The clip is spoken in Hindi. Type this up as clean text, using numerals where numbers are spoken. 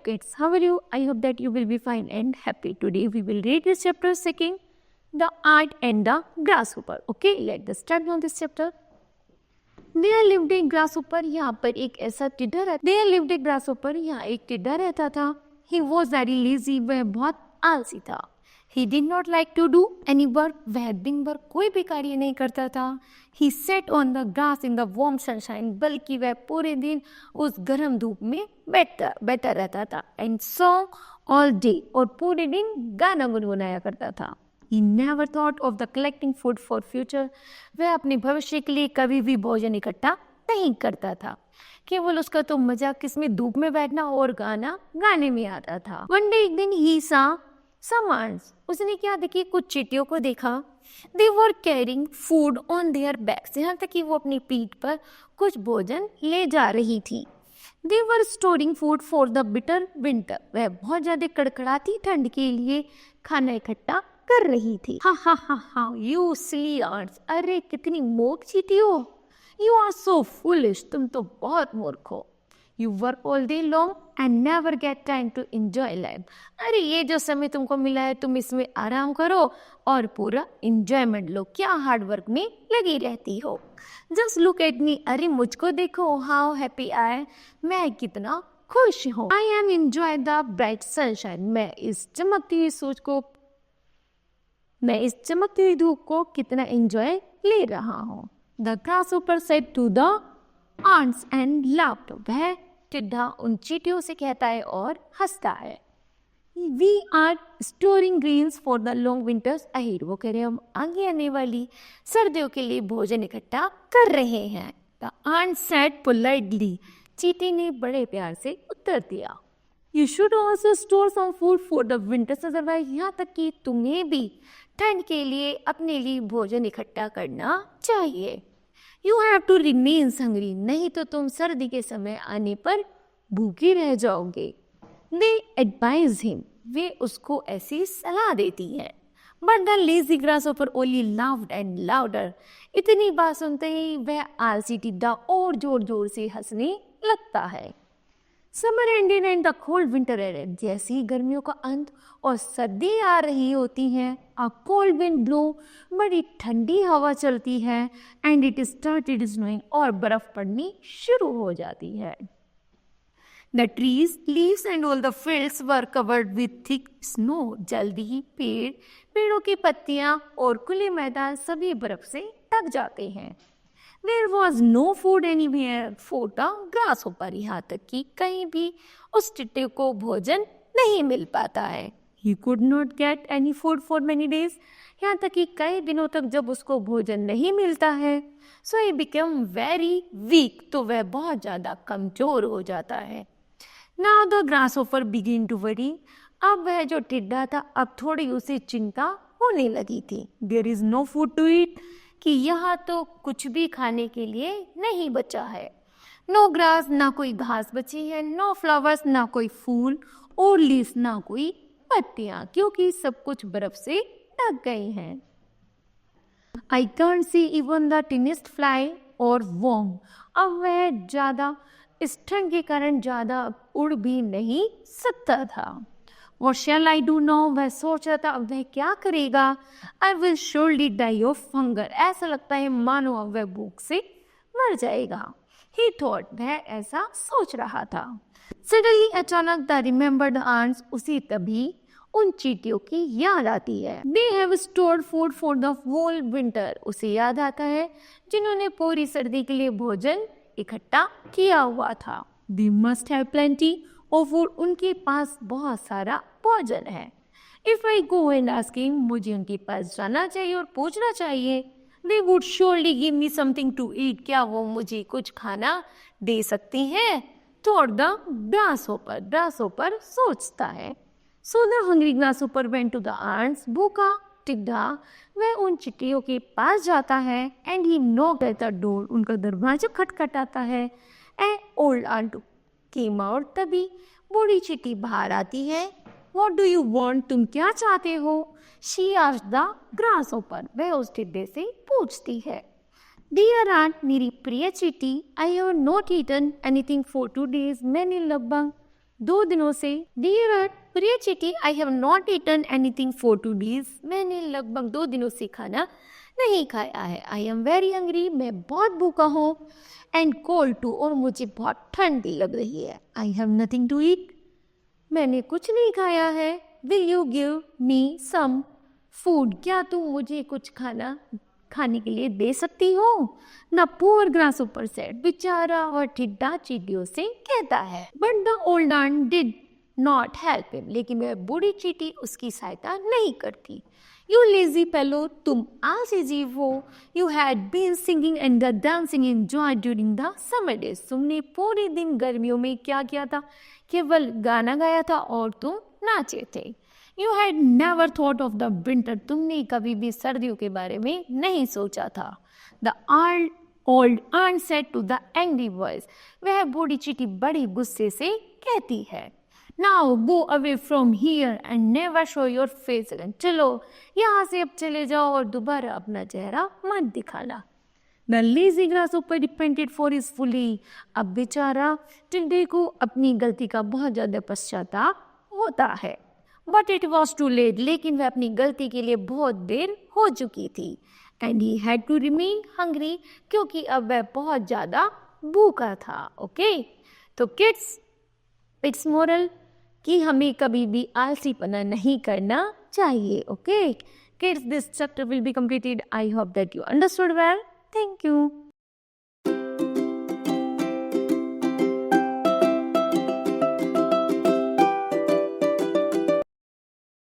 kids, how are you? I hope that you will be fine and happy. Today we will read this chapter second, the ant and the grasshopper. Okay, let's start on this chapter. There lived a grasshopper. यहाँ पर एक ऐसा टिड्डा रहता. There lived a grasshopper. यहाँ एक टिड्डा रहता था. He was very lazy. वह बहुत आलसी था. He did not like to do any work. वह दिन भर कोई भी कार्य नहीं करता था. He sat on the grass in the warm sunshine. बल्कि वह पूरे दिन उस गर्म धूप में बैठा रहता था. And song all day. और पूरे दिन गाना गुनगुनाया करता था. He never thought of the collecting food for future. वह अपने भविष्य के लिए कभी भी भोजन इकट्ठा नहीं करता था. केवल उसका तो मजा किसमें धूप में बैठना और गाना गाने में आता था. One day एक दिन he saw some ants. उसने क्या देखी, कुछ चींटियों को देखा. They were carrying food on their backs. यहाँ तक कि वो अपनी पीठ पर कुछ भोजन ले जा रही थी. They were storing food for the bitter winter. वह बहुत ज्यादा कड़कड़ाती ठंड के लिए खाना इकट्ठा कर रही थी. हा हा हा हा, you silly ants. अरे कितनी मूर्ख चींटी हो. You are so foolish. तुम तो बहुत मूर्ख हो. You work all day long and never get time to enjoy life. अरे ये जो समय तुमको मिला है तुम इसमें आराम करो और पूरा enjoyment लो. क्या हार्ड वर्क में लगी रहती हो. Just look at me. अरे मुझको देखो. How happy I am. मैं कितना खुश हूँ. I am enjoy the bright sunshine. मैं इस चमकती हुई धूप को कितना एंजॉय ले रहा हूँ. The grasshopper said to the ants and laughed. वह टिड्डा उन चींटियों से कहता है और हंसता है. We are storing grains for the long winters ahead. वो कह रहे हैं हम आगे आने वाली सर्दियों के लिए भोजन इकट्ठा कर रहे हैं. The ant said politely. चींटी ने बड़े प्यार से उत्तर दिया. You should also store some food for the winters. otherwise यहाँ तक कि तुम्हें भी ठंड के लिए अपने लिए भोजन इकट्ठा करना चाहिए. You have to remain hungry. नहीं तो तुम सर्दी के समय आने पर भूखे रह जाओगे. They advise him. वे उसको ऐसी सलाह देती है. But the lazy grasshopper only laughed and louder. इतनी बात सुनते ही वह आलसी टिड्डा और जोर जोर से हंसने लगता है. Summer ended and the cold winter ended. जैसे ही गर्मियों का अंत और सर्दी आ रही होती हैं, a cold wind blow, बड़ी ठंडी हवा चलती है, and it started snowing, और बर्फ पड़नी शुरू हो जाती है. The trees, leaves and all the fields were covered with thick snow. जल्दी ही पेड़ों की पत्तियां और खुले मैदान सभी बर्फ से ढक जाते हैं. There was no food anywhere for the grasshopper. यहाँ तक कि कहीं भी उस टिड्डे को भोजन नहीं मिल पाता है. He could not get any food for many days. यहाँ तक कि कई दिनों तक जब उसको भोजन नहीं मिलता है, so he became very weak. तो वह बहुत ज़्यादा कमजोर हो जाता है. Now the grasshopper began to worry. अब वह जो टिड्डा था अब थोड़ी उसे चिंता होने लगी थी. There is no food to eat. कि यहाँ तो कुछ भी खाने के लिए नहीं बचा है. नो ग्रास, ना कोई घास बची है. नो फ्लावर्स, ना कोई फूल. और लीव्स, ना कोई पत्तियां, क्योंकि सब कुछ बर्फ से ढक गई हैं. I can't see even the tiniest fly or worm. अब वह ज़्यादा इस ठंड के कारण ज़्यादा उड़ भी नहीं सकता था. What shall I do now? वह सोच रहा था अब वह क्या करेगा. I will surely die of hunger. ऐसा लगता है मानो अब वह भूख से मर जाएगा. He thought. वह ऐसा सोच रहा था. Suddenly अचानक the remembered ants. उसी तभी उन चींटियों की याद आती है. They have stored food for the whole winter. उसे याद आता है जिन्होंने पूरी सर्दी के लिए भोजन इकट्ठा किया हुआ था. They must have plenty. और food, उनके पास बहुत सारा भोजन है. If I go and ask him, मुझे उनके पास जाना चाहिए और पूछना चाहिए. They would surely give me something to eat. क्या वो मुझे कुछ खाना दे सकती हैं? Thought the grasshopper सोचता है. So the hungry grasshopper went to the ants. भूखा टिड्डा वह उन चिट्टियों के पास जाता है. And he knocked at the door. उनका दरवाजा खटखटाता है. An old ant came out. तभी बूढ़ी चींटी बाहर आती है. What do you want? तुम क्या चाहते हो? She asked the grasshopper. वह उस टिड्डे से पूछती है. Dear aunt, मेरी प्रिय चींटी, I have not eaten anything for 2 days. मैंने लगभग 2 दिनों से। डियर प्रिय चीटी, I have not eaten anything for 2 days। मैंने लगभग 2 दिनों से खाना नहीं खाया है। आई एम वेरी हंग्री, मैं बहुत भूखा हूँ। एंड कोल्ड टू, और मुझे बहुत ठंडी लग रही है। I have nothing to eat, मैंने कुछ नहीं खाया है। Will you give me some food, क्या तुम मुझे कुछ खाने के लिए दे सकती हो? द पुअर ग्रासहोपर सेड, बेचारा और टिड्डा चींटियों से कहता है। But the old aunt did not help him, लेकिन वह बूढ़ी चींटी उसकी सहायता नहीं करती। यू लेजी फेलो, तुम आलसी जीव हो। You had been singing and dancing in joy during the summer days, तुमने पूरे दिन गर्मियों में क्या किया था? केवल गाना गाया था और तुम नाचे थे। You had never thought of the winter, तुमने कभी भी सर्दियों के बारे में नहीं सोचा था। The old ant said to the angry voice, वह बूढ़ी चींटी बड़ी गुस्से से कहती है। Now go away from here and never show your face again, चलो यहाँ से अब चले जाओ और दोबारा अपना चेहरा मत दिखाना। The lazy grasshopper repented for his folly, अब बेचारा टिड्डे को अपनी गलती का बहुत ज्यादा पश्चाताप होता है। But it was too late, लेकिन वह अपनी गलती के लिए बहुत देर हो चुकी थी। And he had to remain hungry, क्योंकि अब वह बहुत ज़्यादा भूखा था। ओके, तो किड्स, इट्स मोरल कि हमें कभी भी आलसीपना नहीं करना चाहिए। Okay kids, this chapter will be completed. I hope that you understood well. Thank you.